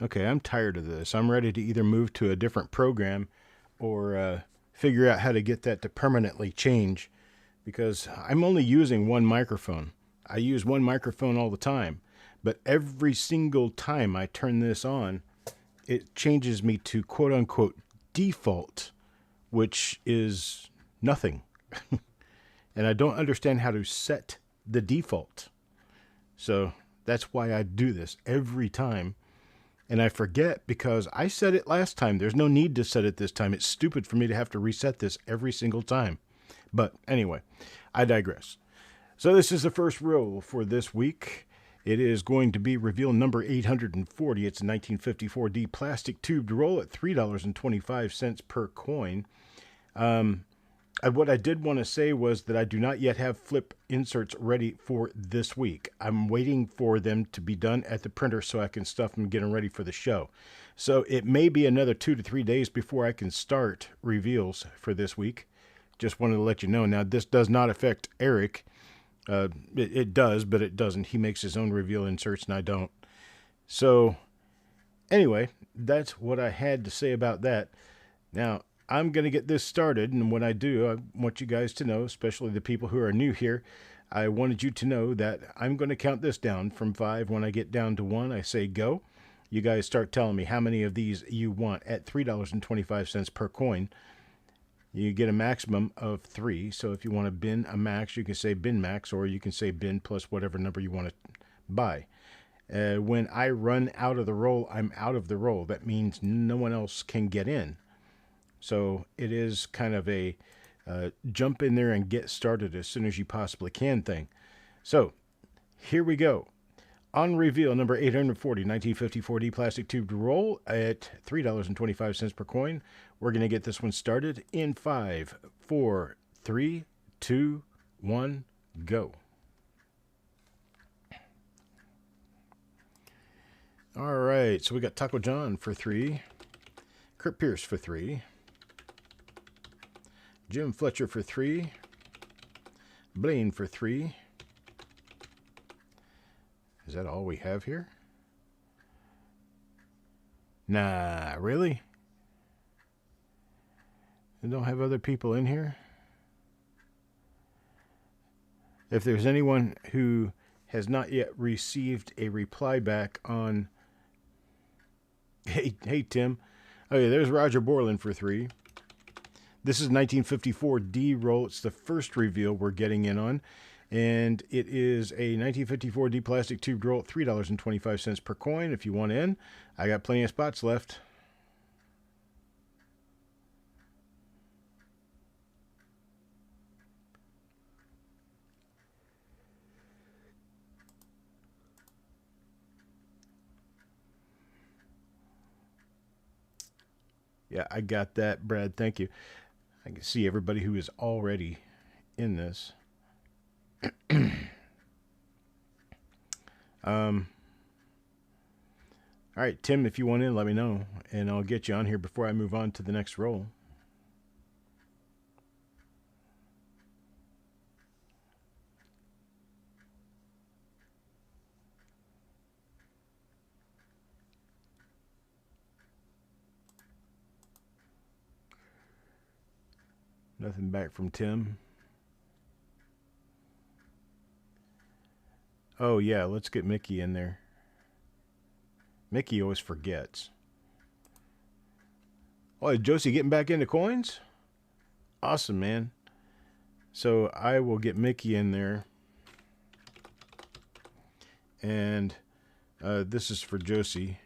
Okay, I'm tired of this. I'm ready to either move to a different program or figure out how to get that to permanently change because I'm only using one microphone. I use one microphone all the time, but every single time I turn this on, it changes me to quote unquote default, which is nothing. And I don't understand how to set the default. So that's why I do this every time. And I forget because I said it last time. There's no need to set it this time. It's stupid for me to have to reset this every single time. But anyway, I digress. So this is the first roll for this week. It is going to be reveal number 840. It's a 1954D plastic tubed roll at $3.25 per coin. What I did want to say was that I do not yet have flip inserts ready for this week. I'm waiting for them to be done at the printer so I can stuff them and get them ready for the show. So it may be another 2 to 3 days before I can start reveals for this week. Just wanted to let you know. Now, this does not affect Eric. It does, but it doesn't. He makes his own reveal inserts and I don't. So anyway, that's what I had to say about that. Now, I'm going to get this started, and when I do, I want you guys to know, especially the people who are new here, I wanted you to know that I'm going to count this down from 5. When I get down to 1, I say go. You guys start telling me how many of these you want at $3.25 per coin. You get a maximum of 3, so if you want to bin a max, you can say bin max, or you can say bin plus whatever number you want to buy. When I run out of the roll, I'm out of the roll. That means no one else can get in. So it is kind of a jump in there and get started as soon as you possibly can thing. So here we go. On reveal number 840, 1954D plastic tubed roll at $3.25 per coin. We're going to get this one started in 5, 4, 3, 2, 1, go. All right, so we got Taco John for 3, Kurt Pierce for 3, Jim Fletcher for 3, Blaine for 3. Is that all we have here? Nah, really? We don't have other people in here? If there's anyone who has not yet received a reply back on... Hey Tim. Oh yeah, there's Roger Borland for 3. This is 1954D roll. It's the first reveal we're getting in on. And it is a 1954D plastic tubed roll at $3.25 per coin. If you want in, I got plenty of spots left. Yeah, I got that, Brad. Thank you. I can see everybody who is already in this. All right, Tim, if you want in, let me know, and I'll get you on here before I move on to the next roll. Nothing back from Tim. Oh, yeah, let's get Mickey in there. Mickey always forgets. Oh, is Josie getting back into coins? Awesome, man. So I will get Mickey in there. And this is for Josie.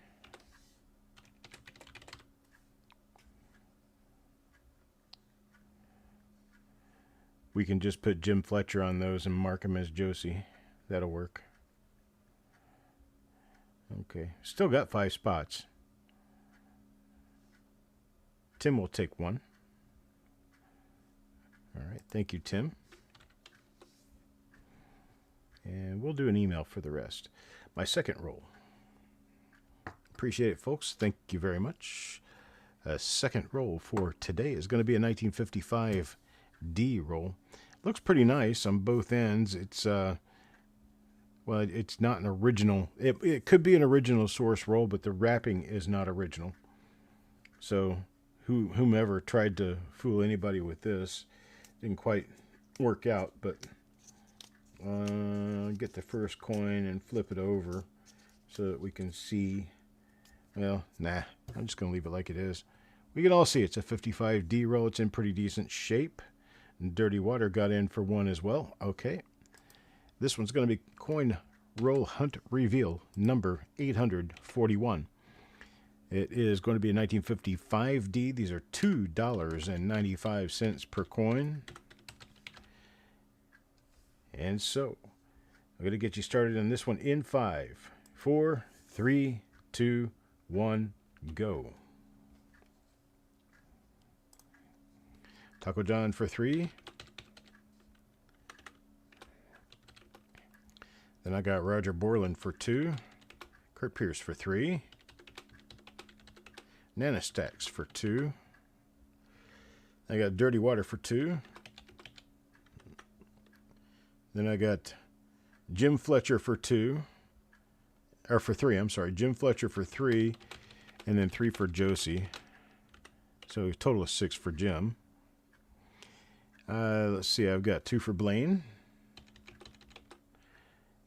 We can just put Jim Fletcher on those and mark him as Josie. That'll work. Okay, still got 5 spots. Tim will take 1. All right, thank you, Tim. And we'll do an email for the rest. My second roll. Appreciate it, folks. Thank you very much. Second roll for today is going to be a 1955D roll. Looks pretty nice on both ends. It's Well, it's not an original. It could be an original source roll, but the wrapping is not original. So whomever tried to fool anybody with this didn't quite work out. But get the first coin and flip it over so that we can see. Well, nah, I'm just going to leave it like it is. We can all see it's a 55D roll. It's in pretty decent shape. And Dirty Water got in for one as well. Okay. This one's going to be Coin Roll Hunt Reveal number 841. It is going to be a 1955D. These are $2.95 per coin. And so, I'm going to get you started on this one in 5, 4, 3, 2, 1, go. Taco John for 3. Then I got Roger Borland for 2. Kurt Pierce for 3. Nanostacks for 2. I got Dirty Water for 2. Then I got Jim Fletcher for 2. Or for 3, I'm sorry. Jim Fletcher for 3. And then 3 for Josie. So a total of 6 for Jim. Let's see, I've got 2 for Blaine.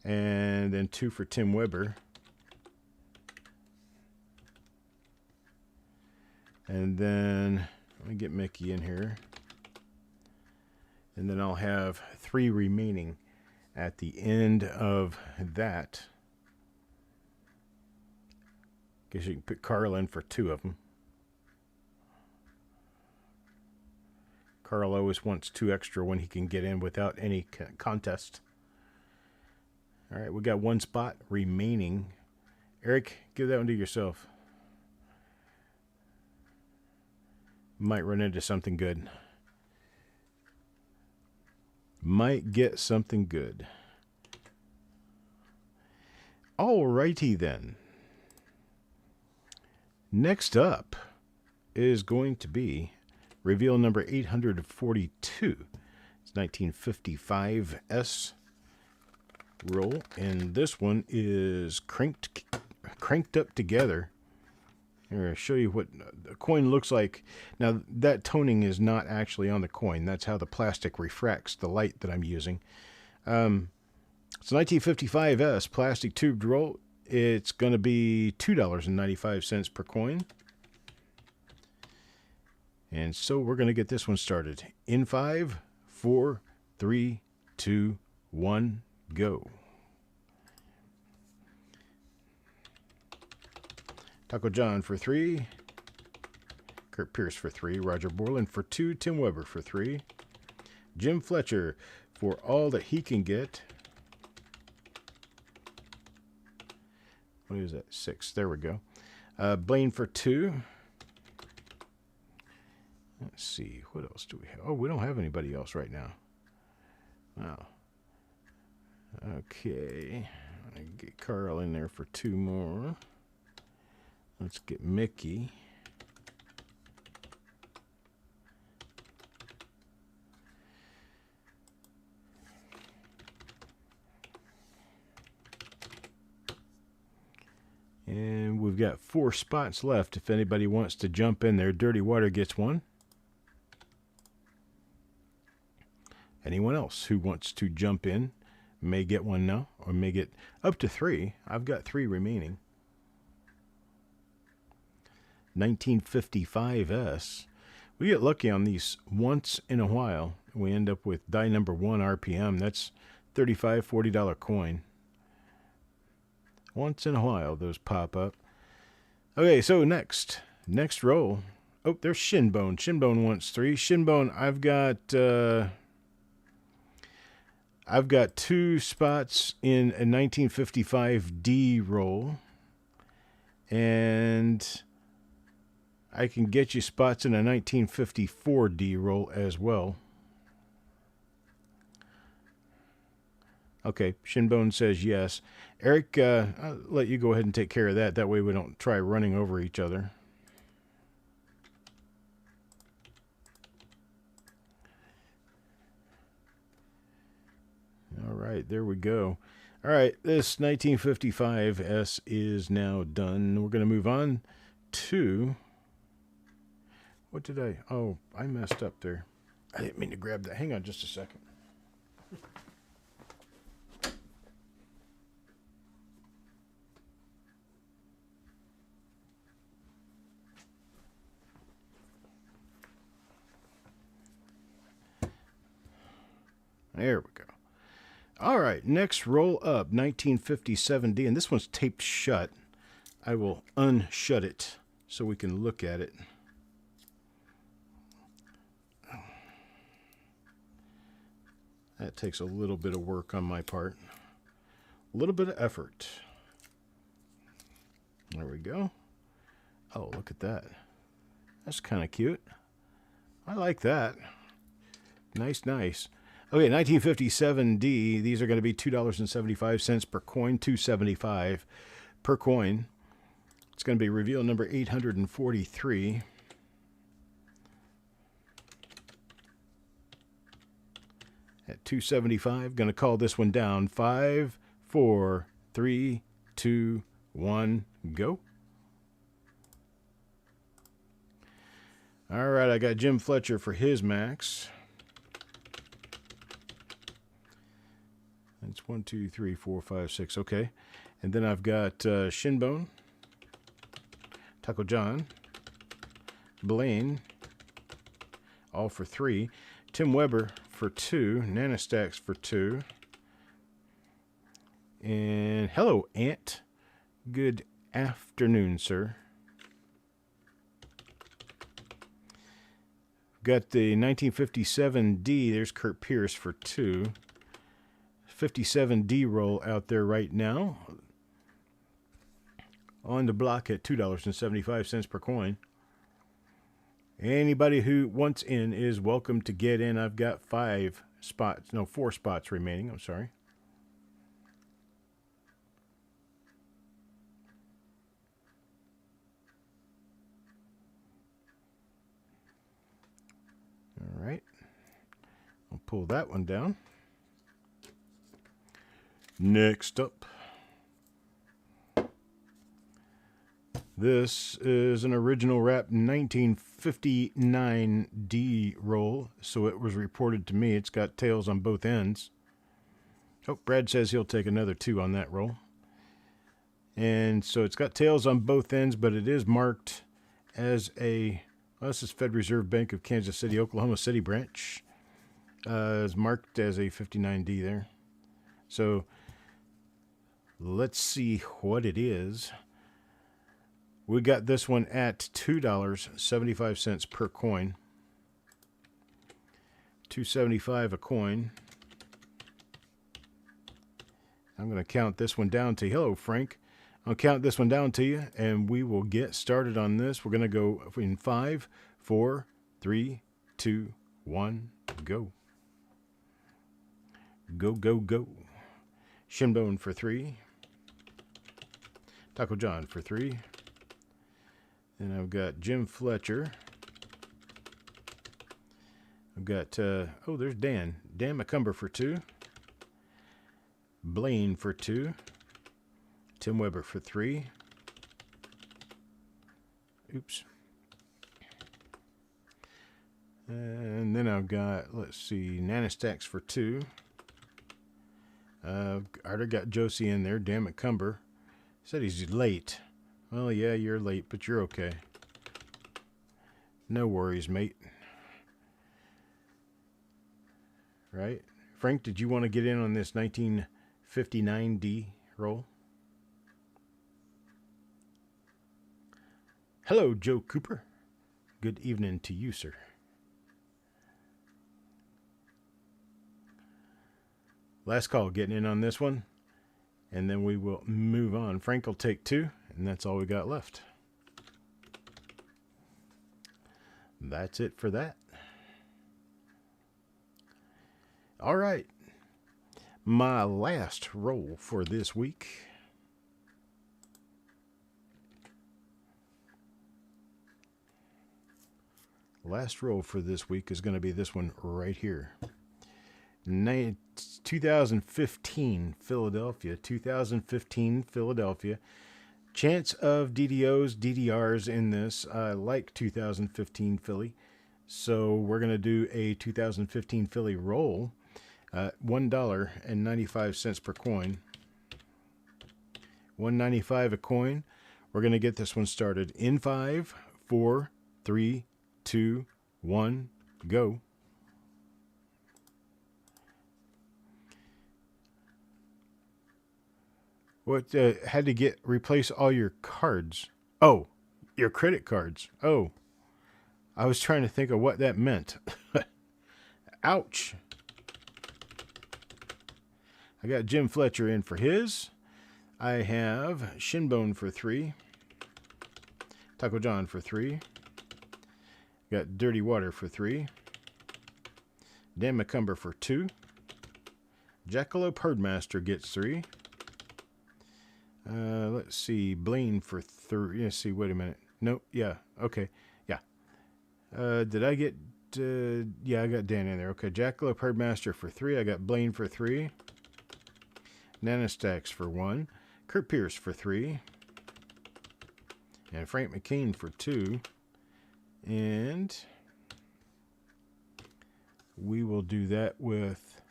And then 2 for Tim Weber. And then, let me get Mickey in here. And then I'll have 3 remaining at the end of that. Guess you can put Carl in for 2 of them. Carl always wants 2 extra when he can get in without any contest. All right, we got 1 spot remaining. Eric, give that one to yourself. Might run into something good. Might get something good. All righty then. Next up is going to be reveal number 842. It's 1955S roll, and this one is cranked up together. I'm going to show you what the coin looks like. Now, that toning is not actually on the coin. That's how the plastic refracts the light that I'm using. It's a 1955S plastic tubed roll. It's going to be $2.95 per coin. And so we're going to get this one started. In 5, 4, 3, 2, 1, go. Taco John for 3. Kurt Pierce for 3. Roger Borland for 2. Tim Weber for 3. Jim Fletcher for all that he can get. What is that? 6. There we go. Blaine for 2. Let's see. What else do we have? Oh, we don't have anybody else right now. Wow. Okay. I get Carl in there for 2 more. Let's get Mickey. And we've got 4 spots left if anybody wants to jump in there. Dirty Water gets 1. Anyone else who wants to jump in may get 1 now, or may get up to 3. I've got 3 remaining. 1955S. We get lucky on these once in a while. We end up with die number 1 RPM. That's $35, $40 coin. Once in a while, those pop up. Okay, so next roll. Oh, there's Shinbone. Shinbone wants 3. Shinbone, I've got 2 spots in a 1955D roll, and I can get you spots in a 1954D roll as well. Okay, Shinbone says yes. Eric, I'll let you go ahead and take care of that. That way we don't try running over each other. All right. right, there we go. All right, this 1955 S is now done. We're going to move on to... What did I... Oh, I messed up there. I didn't mean to grab that. Hang on just a second. There we go. All right, next roll up, 1957D, and this one's taped shut. I will unshut it so we can look at it. That takes a little bit of work on my part. A little bit of effort. There we go. Oh, look at that. That's kind of cute. I like that. Nice, nice. Okay, 1957D. These are going to be $2.75 per coin, $2.75 per coin. It's going to be reveal number 843. At $2.75, going to call this one down. 5, 4, 3, 2, 1, go. All right, I got Jim Fletcher for his max. That's 1, 2, 3, 4, 5, 6. Okay. And then I've got Shinbone, Taco John, Blaine, all for 3. Tim Weber for 2. Nanostacks for 2. And hello, Ant. Good afternoon, sir. Got the 1957D. There's Kurt Pierce for 2. 57D roll out there right now. On the block at $2.75 per coin. Anybody who wants in is welcome to get in. I've got 4 spots remaining. I'm sorry. All right. I'll pull that one down. Next up. This is an original wrap 1959D roll, so it was reported to me. It's got tails on both ends. Oh, Brad says he'll take another 2 on that roll. And so it's got tails on both ends, but it is marked as a... Well, this is Fed Reserve Bank of Kansas City, Oklahoma City branch. It's marked as a 59D there. So let's see what it is. We got this one at $2.75 per coin. $2.75 a coin. I'm going to count this one down to you. Hello, Frank. I'll count this one down to you, and we will get started on this. We're going to go in 5, 4, 3, 2, 1, go. Go, go, go. Shinbone for 3. Taco John for 3. Then I've got Jim Fletcher. I've got, there's Dan. Dan McCumber for 2. Blaine for 2. Tim Weber for 3. Oops. And then I've got, let's see, Nanostacks for 2. I already got Josie in there. Dan McCumber. Said he's late. Well, yeah, you're late, but you're okay. No worries, mate. Right? Frank, did you want to get in on this 1959D roll? Hello, Joe Cooper. Good evening to you, sir. Last call, getting in on this one. And then we will move on. Frank will take 2, and that's all we got left. That's it for that. All right. My last roll for this week. Last roll for this week is going to be this one right here. 2015 Philadelphia. 2015 Philadelphia. Chance of DDOs, DDRs in this. I like 2015 Philly. So we're going to do a 2015 Philly roll. $1.95 per coin. $1.95 a coin. We're going to get this one started in 5, 4, 3, 2, 1, go. What had to replace all your cards? Oh, your credit cards. Oh, I was trying to think of what that meant. Ouch. I got Jim Fletcher in for his. I have Shinbone for 3. Taco John for 3. Got Dirty Water for 3. Dan McCumber for 2. Jackalope Herdmaster gets 3. Let's see. Blaine for 3. Let's see. Wait a minute. Nope. Yeah. Okay. Yeah. Did I get... yeah, I got Dan in there. Okay. Jackalope Herdmaster for 3. I got Blaine for 3. Nanostacks for 1. Kurt Pierce for 3. And Frank McCain for 2. And we will do that with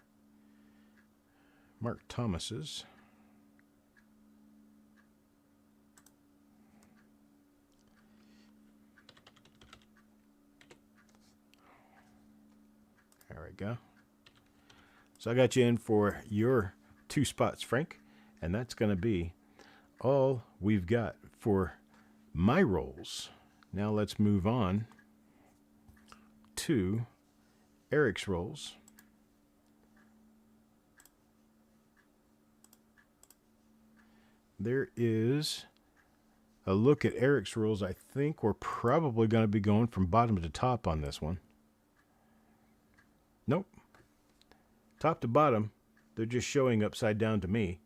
Mark Thomas's. There we go. So I got you in for your 2 spots, Frank. And that's going to be all we've got for my rolls. Now let's move on to Eric's rolls. There is a look at Eric's rolls. I think we're probably going to be going from bottom to top on this one. Nope. Top to bottom, they're just showing upside down to me.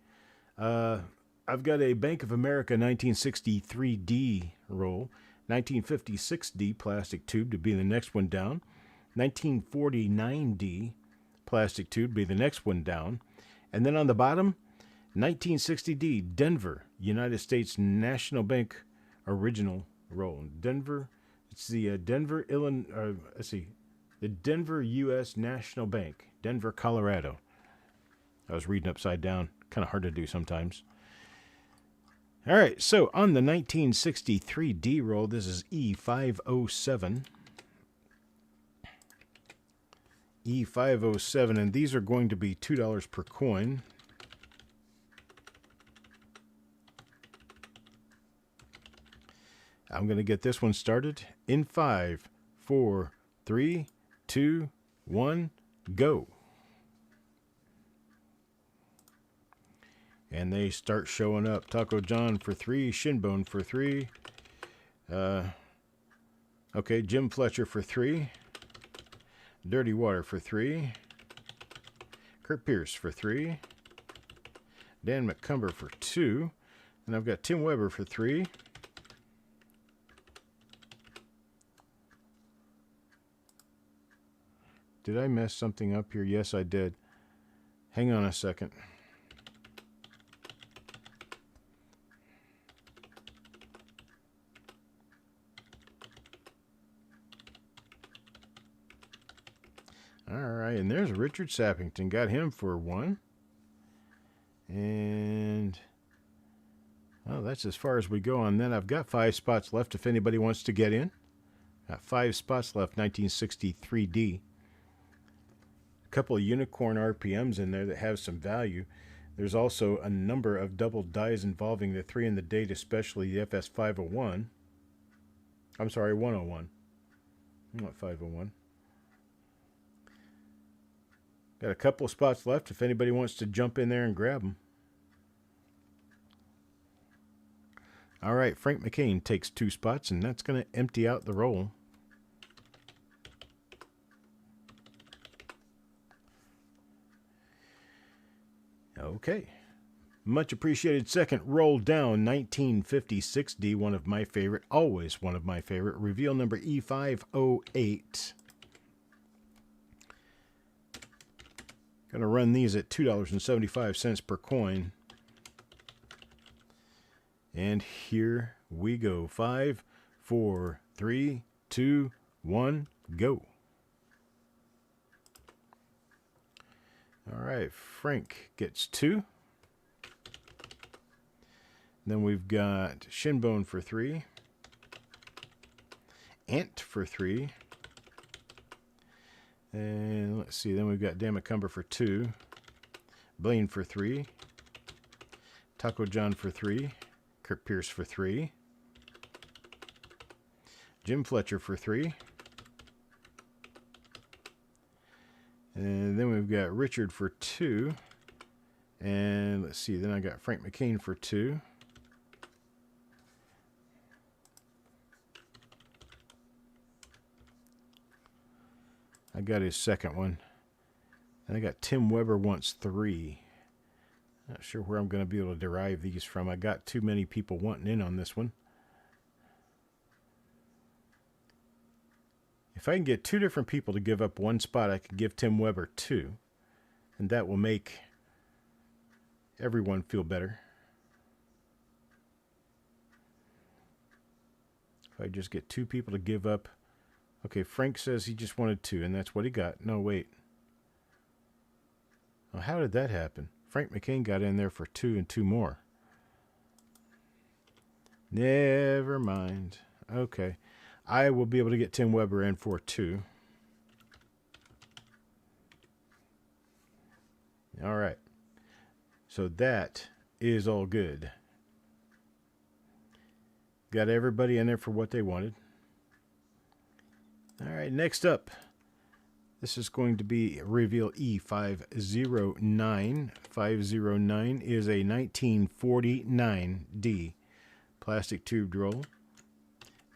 I've got a Bank of America 1963D roll, 1956D plastic tube to be the next one down, 1949D plastic tube to be the next one down, and then on the bottom, 1960D Denver United States National Bank original roll. Denver, it's the Denver, Illinois. Let's see, the Denver U.S. National Bank, Denver, Colorado. I was reading upside down. Kind of hard to do sometimes. All right, so on the 1963D roll, this is E507. E507, and these are going to be $2 per coin. I'm going to get this one started in 5, 4, 3, 2, 1, go. And they start showing up. Taco John for 3. Shinbone for 3. Okay, Jim Fletcher for 3. Dirty Water for 3. Kurt Pierce for 3. Dan McCumber for 2. And I've got Tim Weber for 3. Did I mess something up here? Yes, I did. Hang on a second. All right, and there's Richard Sappington. Got him for 1. And, well, that's as far as we go on that. I've got 5 spots left if anybody wants to get in. Got 5 spots left, 1963D. A couple of unicorn RPMs in there that have some value. There's also a number of double dies involving the 3 and the date, especially the FS501. I'm sorry, 101. Not 501. Got a couple of spots left if anybody wants to jump in there and grab them. All right, Frank McCain takes 2 spots, and that's going to empty out the roll. Okay. Much appreciated second roll down, 1956D, one of my favorite, always one of my favorite. Reveal number E508. Gonna run these at $2.75 per coin. And here we go. 5, 4, 3, 2, 1, go. All right, Frank gets 2. Then we've got Shinbone for 3. Ant for 3. And let's see, then we've got Damacumber for 2. Blaine for 3. Taco John for 3. Kurt Pierce for 3. Jim Fletcher for 3. And then we've got Richard for 2. And let's see, then I got Frank McCain for 2. I got his second one. And I got Tim Weber wants 3. Not sure where I'm going to be able to derive these from. I got too many people wanting in on this one. If I can get 2 different people to give up 1 spot, I could give Tim Weber 2. And that will make everyone feel better. If I just get 2 people to give up. Okay, Frank says he just wanted 2, and that's what he got. No, wait. Well, how did that happen? Frank McCain got in there for 2 and 2 more. Never mind. Okay. I will be able to get Tim Weber in for 2. All right. So that is all good. Got everybody in there for what they wanted. All right, next up. This is going to be reveal E509. 509 is a 1949D plastic tube roll.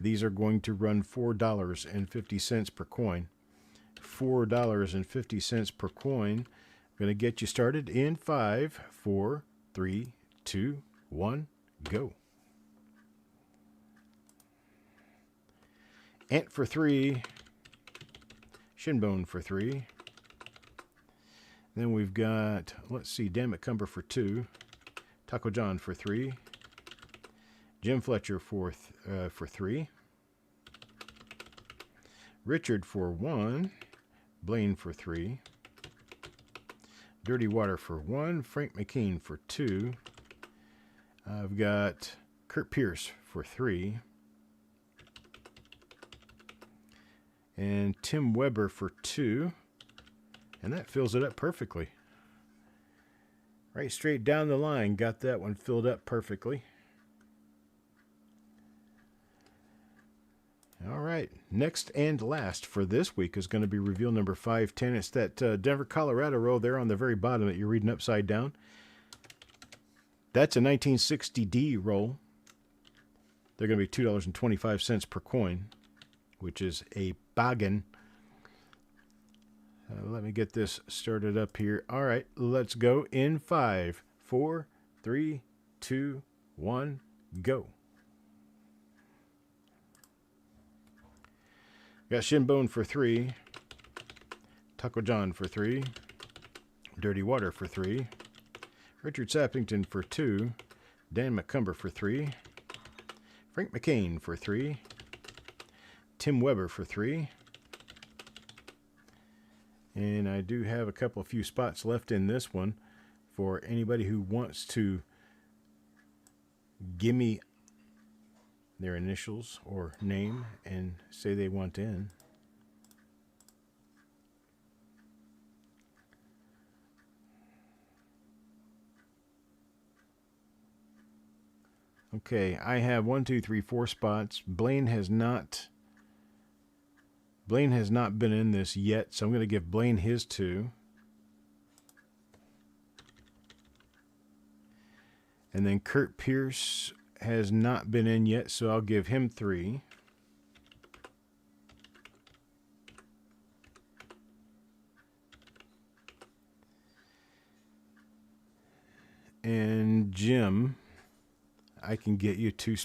These are going to run $4.50 per coin. $4.50 per coin. I'm going to get you started in 5, 4, 3, 2, 1, go. Ant for 3. Shinbone for 3. Then we've got, let's see, Damacumber for 2. Taco John for 3. Jim Fletcher for 3. Richard for 1. Blaine for 3. Dirty Water for 1. Frank McCain for 2. I've got Kurt Pierce for 3. And Tim Weber for 2. And that fills it up perfectly. Right straight down the line. Got that one filled up perfectly. All right. Next and last for this week is going to be reveal number 510. It's that Denver, Colorado roll there on the very bottom that you're reading upside down. That's a 1960D roll. They're going to be $2.25 per coin, which is a bargain. Let me get this started up here. All right, let's go in 5, 4, 3, 2, 1, go. Got Shinbone for 3. Taco John for 3. Dirty Water for 3. Richard Sappington for 2. Damacumber for 3. Frank McCain for 3. Tim Weber for 3. And I do have a few spots left in this one for anybody who wants to give me their initials or name and say they want in. Okay, I have 1, 2, 3, 4 spots. Blaine has not been in this yet, so I'm going to give Blaine his 2. And then Kurt Pierce has not been in yet, so I'll give him 3. And Jim, I can get you 2.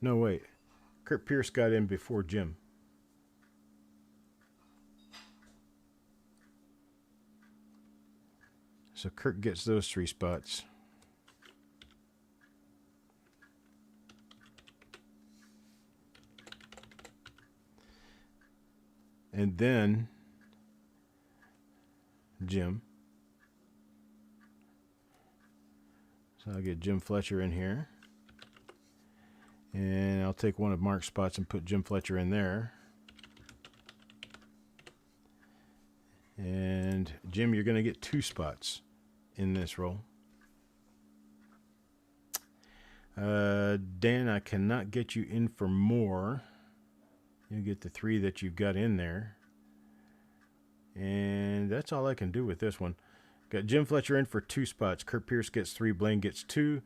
No, wait. Kurt Pierce got in before Jim. So Kirk gets those 3 spots. And then Jim. So I'll get Jim Fletcher in here. And I'll take one of Mark's spots and put Jim Fletcher in there. And Jim, you're going to get 2 spots in this roll. Dan, I cannot get you in for more. You get the 3 that you've got in there. And that's all I can do with this one. Got Jim Fletcher in for 2 spots. Kurt Pierce gets 3. Blaine gets 2.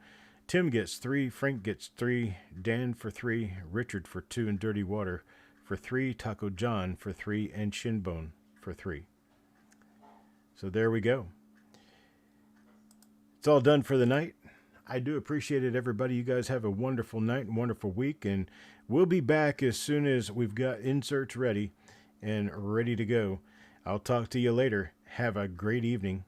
Tim gets 3. Frank gets 3. Dan for 3. Richard for 2. And Dirty Water for 3. Taco John for 3. And Shinbone for 3. So there we go. It's all done for the night. I do appreciate it, everybody. You guys have a wonderful night and wonderful week. And we'll be back as soon as we've got inserts ready and ready to go. I'll talk to you later. Have a great evening.